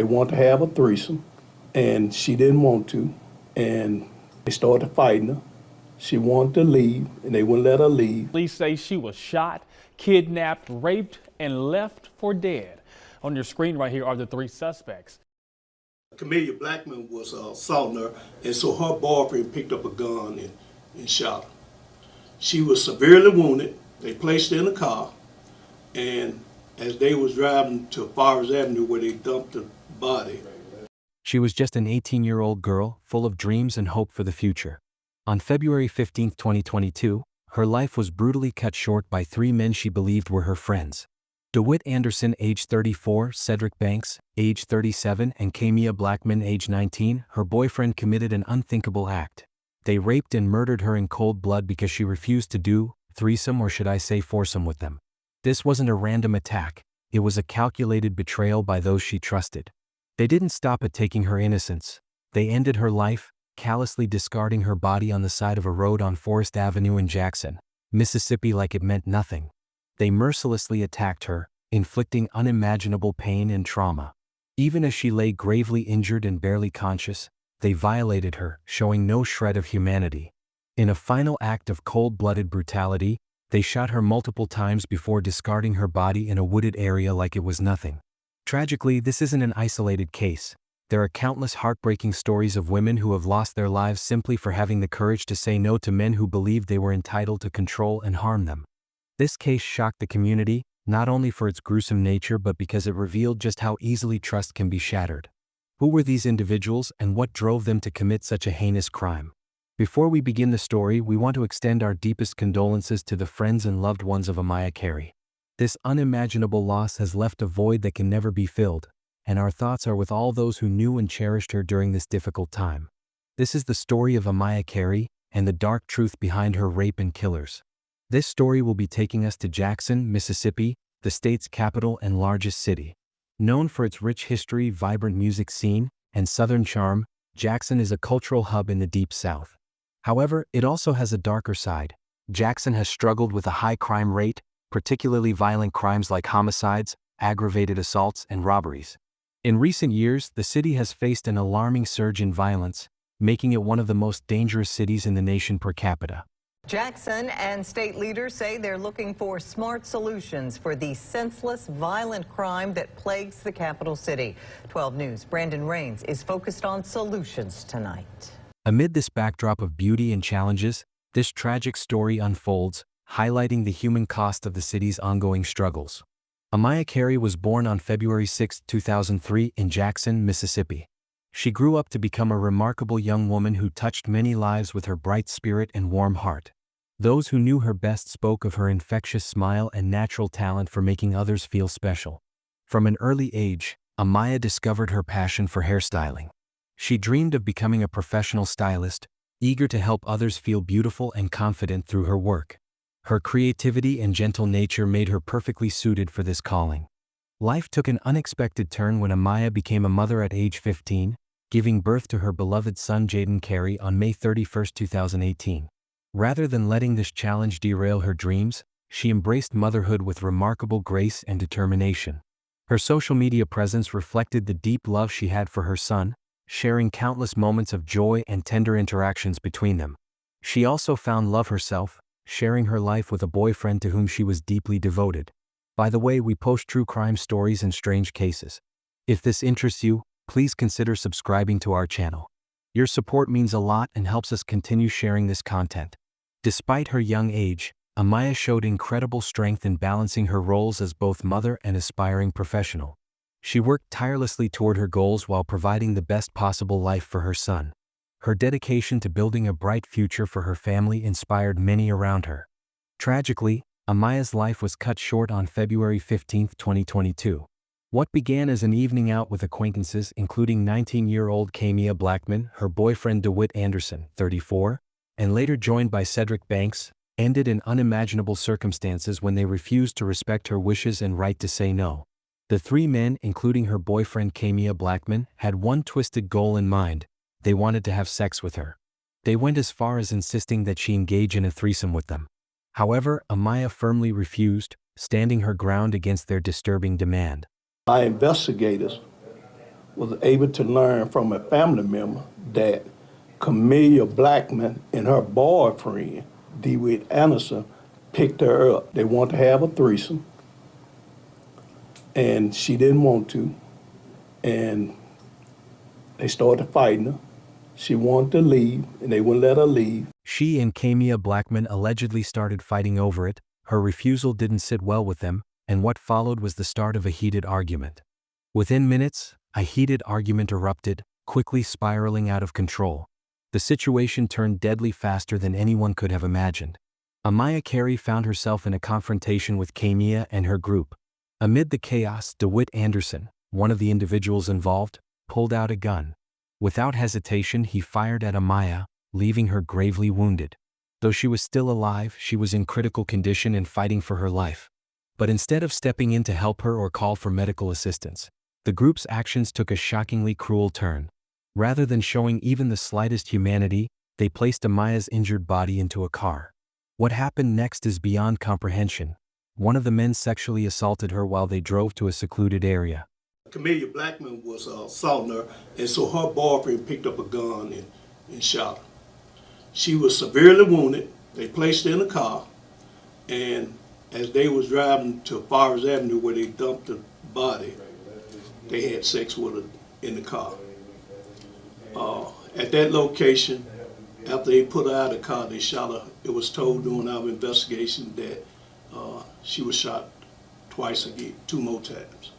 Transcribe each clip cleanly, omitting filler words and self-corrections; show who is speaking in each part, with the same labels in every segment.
Speaker 1: They wanted to have a threesome, and she didn't want to, and they started fighting her. She wanted to leave, and they wouldn't let her leave.
Speaker 2: Police say she was shot, kidnapped, raped, and left for dead. On your screen right here are the three suspects.
Speaker 1: Camellia Blackman was assaulting her, and so her boyfriend picked up a gun and shot her. She was severely wounded. They placed her in a car, and as they was driving to Forest Avenue where they dumped the body.
Speaker 3: She was just an 18-year-old girl, full of dreams and hope for the future. On February 15, 2022, her life was brutally cut short by three men she believed were her friends. DeWitt Anderson, age 34, Cedric Banks, age 37, and Kamia Blackman, age 19, her boyfriend, committed an unthinkable act. They raped and murdered her in cold blood because she refused to do threesome, or should I say foursome, with them. This wasn't a random attack. It was a calculated betrayal by those she trusted. They didn't stop at taking her innocence. They ended her life, callously discarding her body on the side of a road on Forest Avenue in Jackson, Mississippi, like it meant nothing. They mercilessly attacked her, inflicting unimaginable pain and trauma. Even as she lay gravely injured and barely conscious, they violated her, showing no shred of humanity. In a final act of cold-blooded brutality, they shot her multiple times before discarding her body in a wooded area like it was nothing. Tragically, this isn't an isolated case. There are countless heartbreaking stories of women who have lost their lives simply for having the courage to say no to men who believed they were entitled to control and harm them. This case shocked the community, not only for its gruesome nature but because it revealed just how easily trust can be shattered. Who were these individuals and what drove them to commit such a heinous crime? Before we begin the story, we want to extend our deepest condolences to the friends and loved ones of Amaya Carey. This unimaginable loss has left a void that can never be filled, and our thoughts are with all those who knew and cherished her during this difficult time. This is the story of Amaya Carey and the dark truth behind her rape and killers. This story will be taking us to Jackson, Mississippi, the state's capital and largest city. Known for its rich history, vibrant music scene, and southern charm, Jackson is a cultural hub in the Deep South. However, it also has a darker side. Jackson has struggled with a high crime rate, particularly violent crimes like homicides, aggravated assaults, and robberies. In recent years, the city has faced an alarming surge in violence, making it one of the most dangerous cities in the nation per capita.
Speaker 4: Jackson and state leaders say they're looking for smart solutions for the senseless, violent crime that plagues the capital city. 12 News' Brandon Rains is focused on solutions tonight.
Speaker 3: Amid this backdrop of beauty and challenges, this tragic story unfolds, highlighting the human cost of the city's ongoing struggles. Amaya Carey was born on February 6, 2003 in Jackson, Mississippi. She grew up to become a remarkable young woman who touched many lives with her bright spirit and warm heart. Those who knew her best spoke of her infectious smile and natural talent for making others feel special. From an early age, Amaya discovered her passion for hairstyling. She dreamed of becoming a professional stylist, eager to help others feel beautiful and confident through her work. Her creativity and gentle nature made her perfectly suited for this calling. Life took an unexpected turn when Amaya became a mother at age 15, giving birth to her beloved son Jaden Carey on May 31, 2018. Rather than letting this challenge derail her dreams, she embraced motherhood with remarkable grace and determination. Her social media presence reflected the deep love she had for her son, sharing countless moments of joy and tender interactions between them. She also found love herself, sharing her life with a boyfriend to whom she was deeply devoted. By the way, we post true crime stories and strange cases. If this interests you, please consider subscribing to our channel. Your support means a lot and helps us continue sharing this content. Despite her young age, Amaya showed incredible strength in balancing her roles as both mother and aspiring professional. She worked tirelessly toward her goals while providing the best possible life for her son. Her dedication to building a bright future for her family inspired many around her. Tragically, Amaya's life was cut short on February 15, 2022. What began as an evening out with acquaintances, including 19-year-old Kamia Blackman, her boyfriend DeWitt Anderson, 34, and later joined by Cedric Banks, ended in unimaginable circumstances when they refused to respect her wishes and right to say no. The three men, including her boyfriend Kamia Blackman, had one twisted goal in mind: they wanted to have sex with her. They went as far as insisting that she engage in a threesome with them. However, Amaya firmly refused, standing her ground against their disturbing demand.
Speaker 1: My investigators was able to learn from a family member that Camellia Blackman and her boyfriend, DeWitt Anderson, picked her up. They wanted to have a threesome, and she didn't want to, and they started fighting her. She wanted to leave, and they wouldn't let her leave.
Speaker 3: She and Camellia Blackman allegedly started fighting over it. Her refusal didn't sit well with them, and what followed was the start of a heated argument. Within minutes, a heated argument erupted, quickly spiraling out of control. The situation turned deadly faster than anyone could have imagined. Amaya Carey found herself in a confrontation with Camellia and her group. Amid the chaos, DeWitt Anderson, one of the individuals involved, pulled out a gun. Without hesitation, he fired at Amaya, leaving her gravely wounded. Though she was still alive, she was in critical condition and fighting for her life. But instead of stepping in to help her or call for medical assistance, the group's actions took a shockingly cruel turn. Rather than showing even the slightest humanity, they placed Amaya's injured body into a car. What happened next is beyond comprehension. One of the men sexually assaulted her while they drove to a secluded area.
Speaker 1: Camellia Blackman was assaulting her, and so her boyfriend picked up a gun and shot her. She was severely wounded. They placed her in a car, and as they was driving to Forest Avenue where they dumped the body, they had sex with her in the car. At that location, after they put her out of the car, they shot her. It was told during our investigation that she was shot twice again, 2 more times,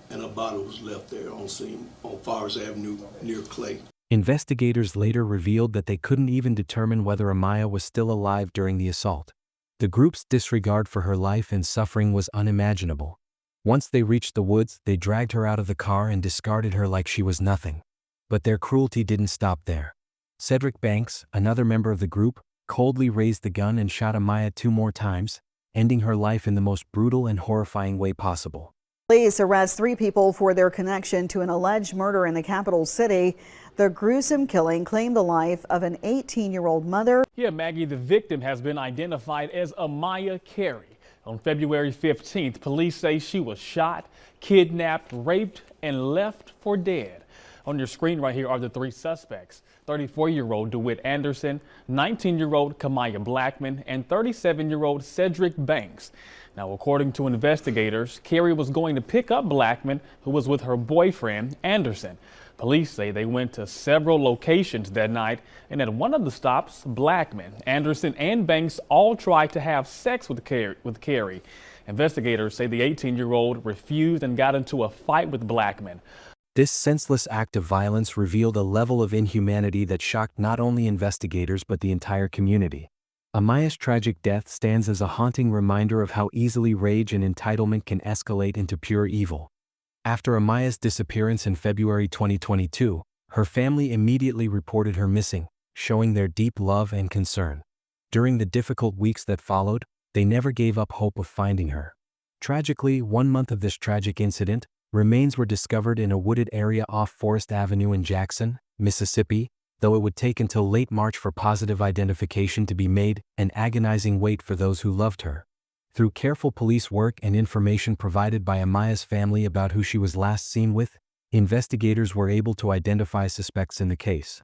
Speaker 1: and her body was left there on scene on Forest Avenue near Clay.
Speaker 3: Investigators later revealed that they couldn't even determine whether Amaya was still alive during the assault. The group's disregard for her life and suffering was unimaginable. Once they reached the woods, they dragged her out of the car and discarded her like she was nothing. But their cruelty didn't stop there. Cedric Banks, another member of the group, coldly raised the gun and shot Amaya 2 more times, ending her life in the most brutal and horrifying way possible.
Speaker 5: Police arrest 3 people for their connection to an alleged murder in the capital city. The gruesome killing claimed the life of an 18-year-old mother.
Speaker 2: Yeah, Maggie, the victim has been identified as Amaya Carey. On February 15th, police say she was shot, kidnapped, raped, and left for dead. On your screen right here are the 3 suspects: 34-year-old DeWitt Anderson, 19-year-old Camellia Blackman, and 37-year-old Cedric Banks. Now, according to investigators, Carey was going to pick up Blackman, who was with her boyfriend, Anderson. Police say they went to several locations that night, and at one of the stops, Blackman, Anderson, and Banks all tried to have sex with Carey. Investigators say the 18-year-old refused and got into a fight with Blackman.
Speaker 3: This senseless act of violence revealed a level of inhumanity that shocked not only investigators but the entire community. Amaya's tragic death stands as a haunting reminder of how easily rage and entitlement can escalate into pure evil. After Amaya's disappearance in February 2022, her family immediately reported her missing, showing their deep love and concern. During the difficult weeks that followed, they never gave up hope of finding her. Tragically, 1 month of this tragic incident, remains were discovered in a wooded area off Forest Avenue in Jackson, Mississippi, though it would take until late March for positive identification to be made, an agonizing wait for those who loved her. Through careful police work and information provided by Amaya's family about who she was last seen with, investigators were able to identify suspects in the case.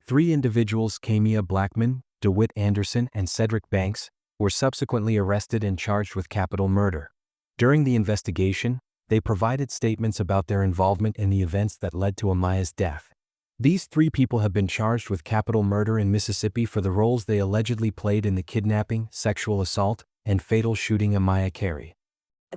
Speaker 3: 3 individuals, Camellia Blackman, DeWitt Anderson, and Cedric Banks, were subsequently arrested and charged with capital murder. During the investigation, they provided statements about their involvement in the events that led to Amaya's death. These 3 people have been charged with capital murder in Mississippi for the roles they allegedly played in the kidnapping, sexual assault, and fatal shooting Amaya Carey.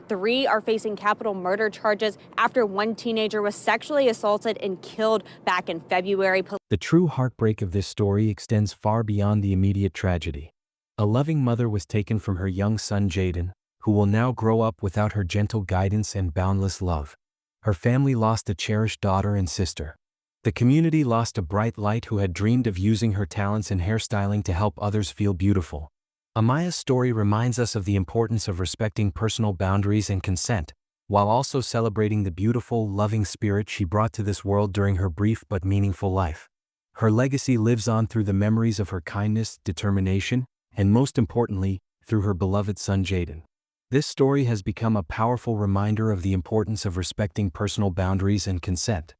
Speaker 6: 3 are facing capital murder charges after 1 teenager was sexually assaulted and killed back in February.
Speaker 3: The true heartbreak of this story extends far beyond the immediate tragedy. A loving mother was taken from her young son Jaden, who will now grow up without her gentle guidance and boundless love. Her family lost a cherished daughter and sister. The community lost a bright light who had dreamed of using her talents in hairstyling to help others feel beautiful. Amaya's story reminds us of the importance of respecting personal boundaries and consent, while also celebrating the beautiful, loving spirit she brought to this world during her brief but meaningful life. Her legacy lives on through the memories of her kindness, determination, and most importantly, through her beloved son Jaden. This story has become a powerful reminder of the importance of respecting personal boundaries and consent.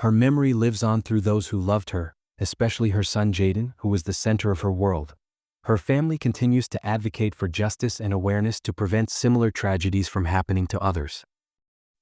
Speaker 3: Her memory lives on through those who loved her, especially her son Jaden, who was the center of her world. Her family continues to advocate for justice and awareness to prevent similar tragedies from happening to others.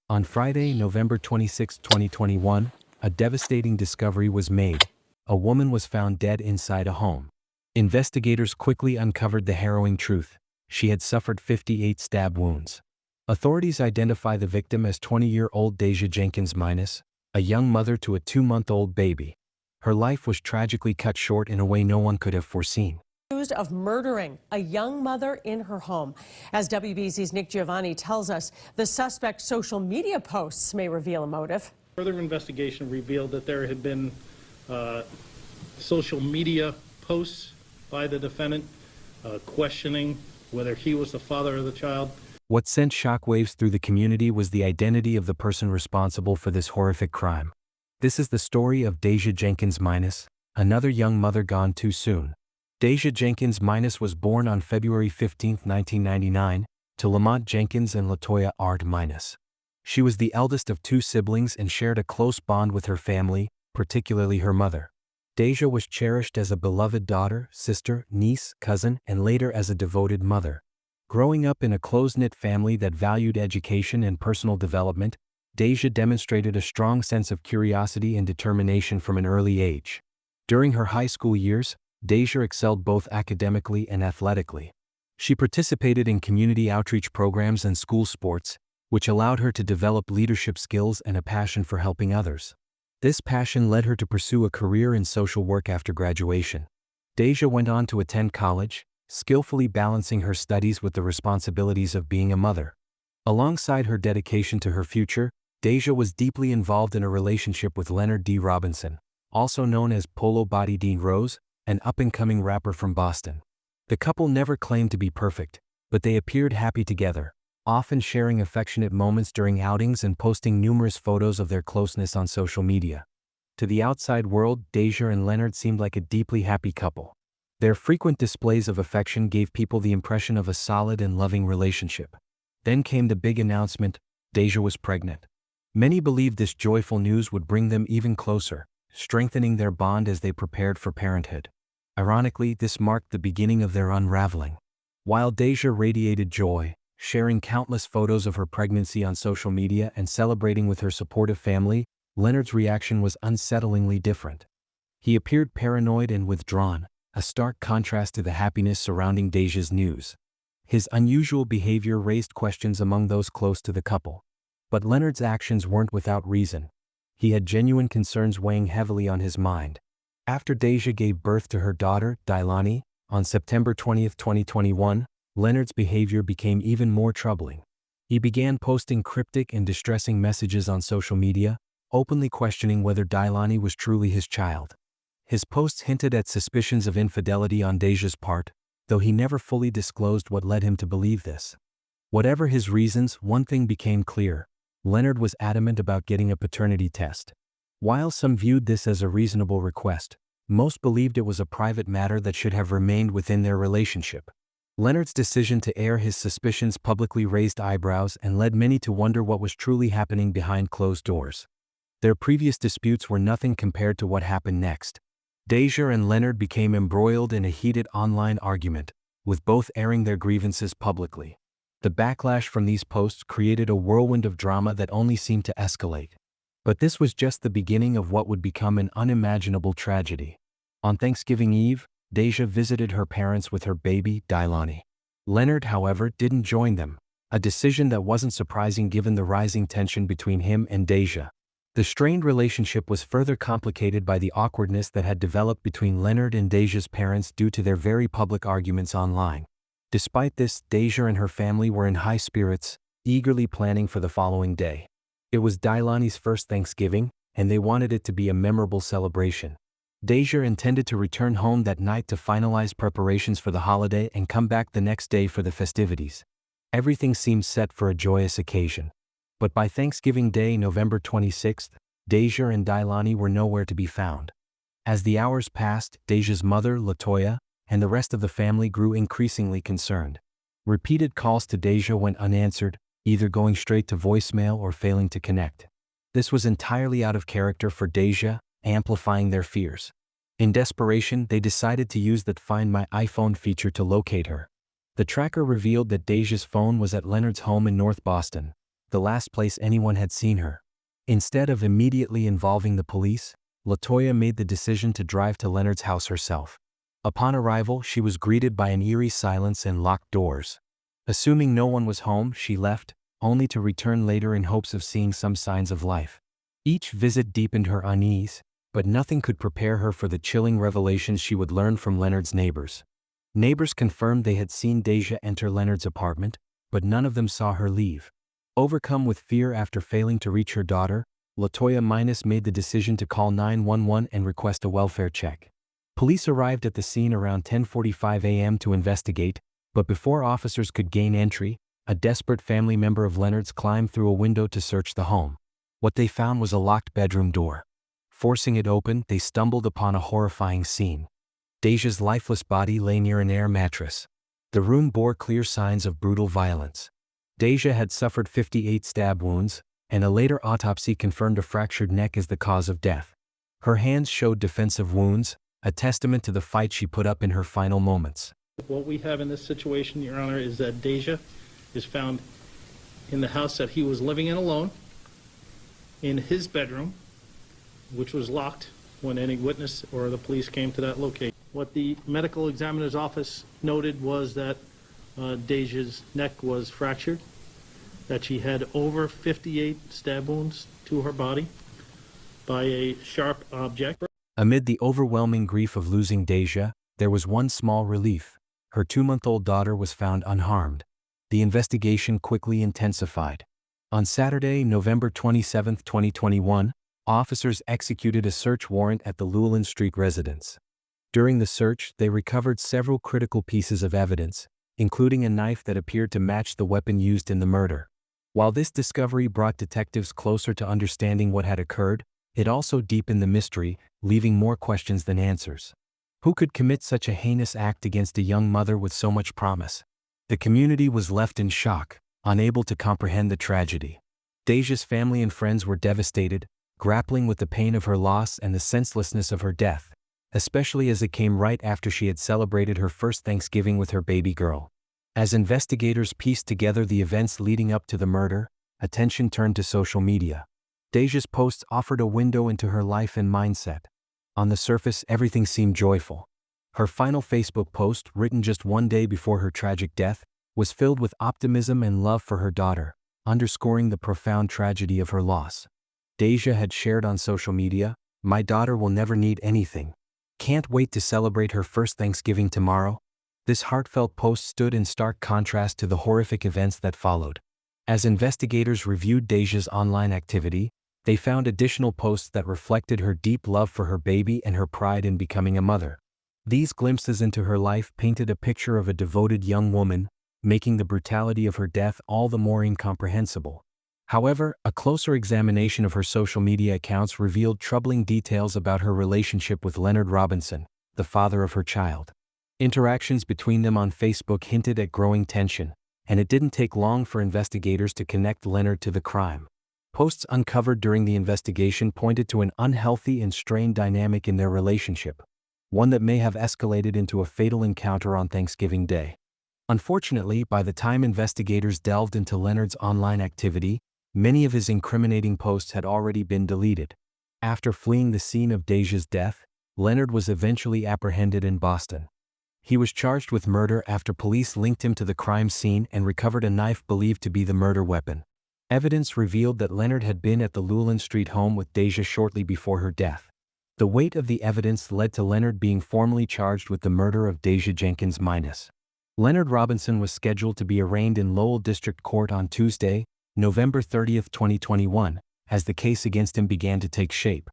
Speaker 3: On Friday, November 26, 2021, a devastating discovery was made. A woman was found dead inside a home. Investigators quickly uncovered the harrowing truth. She had suffered 58 stab wounds. Authorities identify the victim as 20-year-old Deja Jenkins Minus, a young mother to a 2-month-old baby. Her life was tragically cut short in a way no one could have foreseen.
Speaker 7: Accused of murdering a young mother in her home. As WBZ's Nick Giovanni tells us, the suspect's social media posts may reveal a motive.
Speaker 8: Further investigation revealed that there had been social media posts by the defendant questioning whether he was the father of the child.
Speaker 3: What sent shockwaves through the community was the identity of the person responsible for this horrific crime. This is the story of Deja Jenkins Minus, another young mother gone too soon. Deja Jenkins Minus was born on February 15, 1999, to Lamont Jenkins and Latoya Art Minus. She was the eldest of 2 siblings and shared a close bond with her family, particularly her mother. Deja was cherished as a beloved daughter, sister, niece, cousin, and later as a devoted mother. Growing up in a close-knit family that valued education and personal development, Deja demonstrated a strong sense of curiosity and determination from an early age. During her high school years, Deja excelled both academically and athletically. She participated in community outreach programs and school sports, which allowed her to develop leadership skills and a passion for helping others. This passion led her to pursue a career in social work after graduation. Deja went on to attend college, skillfully balancing her studies with the responsibilities of being a mother. Alongside her dedication to her future, Deja was deeply involved in a relationship with Leonard D. Robinson, also known as Polo Body Dean Rose, an up-and-coming rapper from Boston. The couple never claimed to be perfect, but they appeared happy together, often sharing affectionate moments during outings and posting numerous photos of their closeness on social media. To the outside world, Deja and Leonard seemed like a deeply happy couple. Their frequent displays of affection gave people the impression of a solid and loving relationship. Then came the big announcement: Deja was pregnant. Many believed this joyful news would bring them even closer, strengthening their bond as they prepared for parenthood. Ironically, this marked the beginning of their unraveling. While Deja radiated joy, sharing countless photos of her pregnancy on social media and celebrating with her supportive family, Leonard's reaction was unsettlingly different. He appeared paranoid and withdrawn, a stark contrast to the happiness surrounding Deja's news. His unusual behavior raised questions among those close to the couple. But Leonard's actions weren't without reason. He had genuine concerns weighing heavily on his mind. After Deja gave birth to her daughter, Dailani, on September 20, 2021, Leonard's behavior became even more troubling. He began posting cryptic and distressing messages on social media, openly questioning whether Dailani was truly his child. His posts hinted at suspicions of infidelity on Deja's part, though he never fully disclosed what led him to believe this. Whatever his reasons, one thing became clear: Leonard was adamant about getting a paternity test. While some viewed this as a reasonable request, most believed it was a private matter that should have remained within their relationship. Leonard's decision to air his suspicions publicly raised eyebrows and led many to wonder what was truly happening behind closed doors. Their previous disputes were nothing compared to what happened next. Deja and Leonard became embroiled in a heated online argument, with both airing their grievances publicly. The backlash from these posts created a whirlwind of drama that only seemed to escalate. But this was just the beginning of what would become an unimaginable tragedy. On Thanksgiving Eve, Deja visited her parents with her baby, Dailani. Leonard, however, didn't join them, a decision that wasn't surprising given the rising tension between him and Deja. The strained relationship was further complicated by the awkwardness that had developed between Leonard and Deja's parents due to their very public arguments online. Despite this, Deja and her family were in high spirits, eagerly planning for the following day. It was Dailani's first Thanksgiving, and they wanted it to be a memorable celebration. Deja intended to return home that night to finalize preparations for the holiday and come back the next day for the festivities. Everything seemed set for a joyous occasion. But by Thanksgiving Day, November 26th, Deja and Dailani were nowhere to be found. As the hours passed, Deja's mother, Latoya, and the rest of the family grew increasingly concerned. Repeated calls to Deja went unanswered, either going straight to voicemail or failing to connect. This was entirely out of character for Deja, amplifying their fears. In desperation, they decided to use that Find My iPhone feature to locate her. The tracker revealed that Deja's phone was at Leonard's home in North Boston, the last place anyone had seen her. Instead of immediately involving the police, LaToya made the decision to drive to Leonard's house herself. Upon arrival, she was greeted by an eerie silence and locked doors. Assuming no one was home, she left, only to return later in hopes of seeing some signs of life. Each visit deepened her unease, but nothing could prepare her for the chilling revelations she would learn from Leonard's neighbors. Neighbors confirmed they had seen Deja enter Leonard's apartment, but none of them saw her leave. Overcome with fear after failing to reach her daughter, LaToya Minus made the decision to call 911 and request a welfare check. Police arrived at the scene around 10:45 a.m. to investigate, but before officers could gain entry, a desperate family member of Leonard's climbed through a window to search the home. What they found was a locked bedroom door. Forcing it open, they stumbled upon a horrifying scene. Deja's lifeless body lay near an air mattress. The room bore clear signs of brutal violence. Deja had suffered 58 stab wounds, and a later autopsy confirmed a fractured neck as the cause of death. Her hands showed defensive wounds, a testament to the fight she put up in her final moments.
Speaker 8: What we have in this situation, Your Honor, is that Deja is found in the house that he was living in alone, in his bedroom, which was locked when any witness or the police came to that location. What the medical examiner's office noted was that Deja's neck was fractured, that she had over 58 stab wounds to her body by a sharp object.
Speaker 3: Amid the overwhelming grief of losing Deja, there was one small relief. Her 2-month-old daughter was found unharmed. The investigation quickly intensified. On Saturday, November 27, 2021, officers executed a search warrant at the Llewellyn Street residence. During the search, they recovered several critical pieces of evidence, including a knife that appeared to match the weapon used in the murder. While this discovery brought detectives closer to understanding what had occurred, it also deepened the mystery, leaving more questions than answers. Who could commit such a heinous act against a young mother with so much promise? The community was left in shock, unable to comprehend the tragedy. Deja's family and friends were devastated, grappling with the pain of her loss and the senselessness of her death, especially as it came right after she had celebrated her first Thanksgiving with her baby girl. As investigators pieced together the events leading up to the murder, attention turned to social media. Deja's posts offered a window into her life and mindset. On the surface, everything seemed joyful. Her final Facebook post, written just one day before her tragic death, was filled with optimism and love for her daughter, underscoring the profound tragedy of her loss. Deja had shared on social media, "My daughter will never need anything. Can't wait to celebrate her first Thanksgiving tomorrow." This heartfelt post stood in stark contrast to the horrific events that followed. As investigators reviewed Deja's online activity, they found additional posts that reflected her deep love for her baby and her pride in becoming a mother. These glimpses into her life painted a picture of a devoted young woman, making the brutality of her death all the more incomprehensible. However, a closer examination of her social media accounts revealed troubling details about her relationship with Leonard Robinson, the father of her child. Interactions between them on Facebook hinted at growing tension, and it didn't take long for investigators to connect Leonard to the crime. Posts uncovered during the investigation pointed to an unhealthy and strained dynamic in their relationship, one that may have escalated into a fatal encounter on Thanksgiving Day. Unfortunately, by the time investigators delved into Leonard's online activity, many of his incriminating posts had already been deleted. After fleeing the scene of Deja's death, Leonard was eventually apprehended in Boston. He was charged with murder after police linked him to the crime scene and recovered a knife believed to be the murder weapon. Evidence revealed that Leonard had been at the Llewellyn Street home with Deja shortly before her death. The weight of the evidence led to Leonard being formally charged with the murder of Deja Jenkins Minus. Leonard Robinson was scheduled to be arraigned in Lowell District Court on Tuesday, November 30, 2021, as the case against him began to take shape.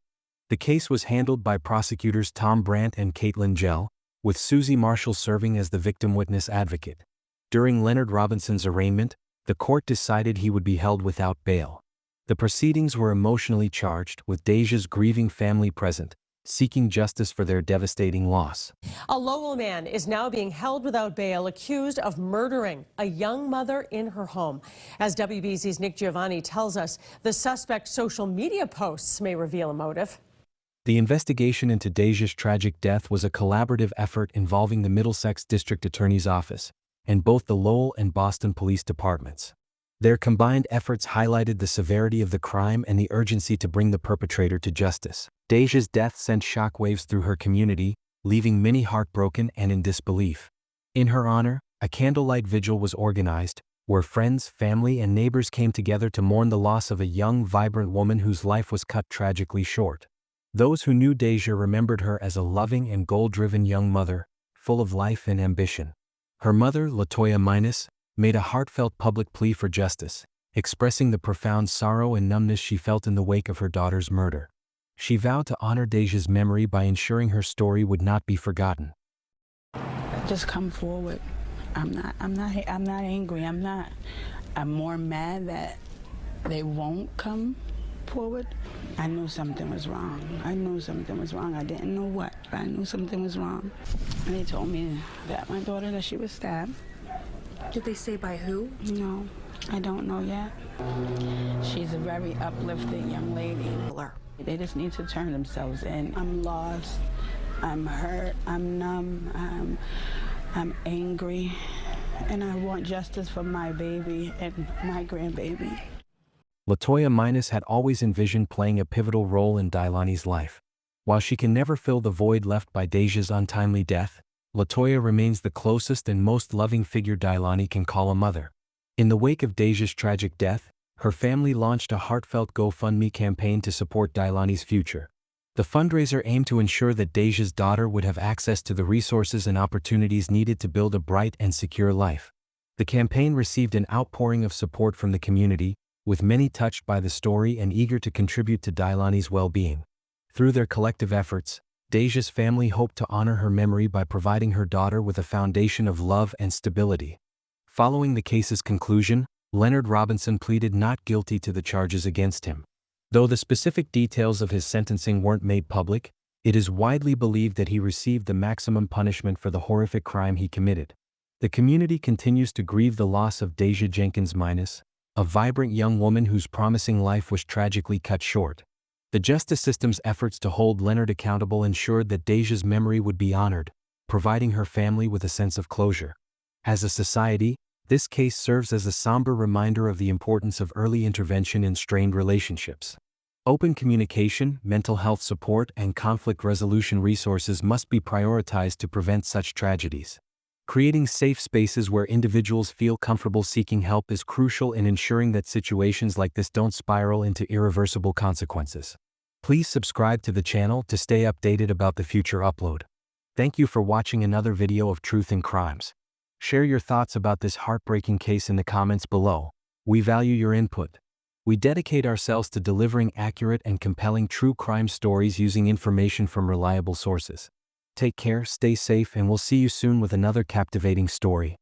Speaker 3: The case was handled by prosecutors Tom Brandt and Caitlin Gell, with Susie Marshall serving as the victim witness advocate. During Leonard Robinson's arraignment, the court decided he would be held without bail. The proceedings were emotionally charged, with Deja's grieving family present, seeking justice for their devastating loss.
Speaker 7: A Lowell man is now being held without bail, accused of murdering a young mother in her home. As WBZ's Nick Giovanni tells us, the suspect's social media posts may reveal a motive.
Speaker 3: The investigation into Deja's tragic death was a collaborative effort involving the Middlesex District Attorney's Office and both the Lowell and Boston Police Departments. Their combined efforts highlighted the severity of the crime and the urgency to bring the perpetrator to justice. Deja's death sent shockwaves through her community, leaving many heartbroken and in disbelief. In her honor, a candlelight vigil was organized, where friends, family, and neighbors came together to mourn the loss of a young, vibrant woman whose life was cut tragically short. Those who knew Deja remembered her as a loving and goal-driven young mother, full of life and ambition. Her mother, Latoya Minus, made a heartfelt public plea for justice, expressing the profound sorrow and numbness she felt in the wake of her daughter's murder. She vowed to honor Deja's memory by ensuring her story would not be forgotten.
Speaker 9: Just come forward. I'm not angry. I'm more mad that they won't come forward. I knew something was wrong. I didn't know what, but I knew something was wrong. And they told me that my daughter, that she was stabbed.
Speaker 10: Did they say by who?
Speaker 9: No, I don't know yet. She's a very uplifting young lady. They just need to turn themselves in. I'm lost. I'm hurt. I'm numb. I'm angry. And I want justice for my baby and my grandbaby.
Speaker 3: Latoya Minus had always envisioned playing a pivotal role in Dailani's life. While she can never fill the void left by Deja's untimely death, Latoya remains the closest and most loving figure Dailani can call a mother. In the wake of Deja's tragic death, her family launched a heartfelt GoFundMe campaign to support Dailani's future. The fundraiser aimed to ensure that Deja's daughter would have access to the resources and opportunities needed to build a bright and secure life. The campaign received an outpouring of support from the community, with many touched by the story and eager to contribute to Dailani's well-being. Through their collective efforts, Deja's family hoped to honor her memory by providing her daughter with a foundation of love and stability. Following the case's conclusion, Leonard Robinson pleaded not guilty to the charges against him. Though the specific details of his sentencing weren't made public, it is widely believed that he received the maximum punishment for the horrific crime he committed. The community continues to grieve the loss of Deja Jenkins Minus, a vibrant young woman whose promising life was tragically cut short. The justice system's efforts to hold Leonard accountable ensured that Deja's memory would be honored, providing her family with a sense of closure. As a society, this case serves as a somber reminder of the importance of early intervention in strained relationships. Open communication, mental health support, and conflict resolution resources must be prioritized to prevent such tragedies. Creating safe spaces where individuals feel comfortable seeking help is crucial in ensuring that situations like this don't spiral into irreversible consequences. Please subscribe to the channel to stay updated about the future upload. Thank you for watching another video of Truth in Crimes. Share your thoughts about this heartbreaking case in the comments below. We value your input. We dedicate ourselves to delivering accurate and compelling true crime stories using information from reliable sources. Take care, stay safe, and we'll see you soon with another captivating story.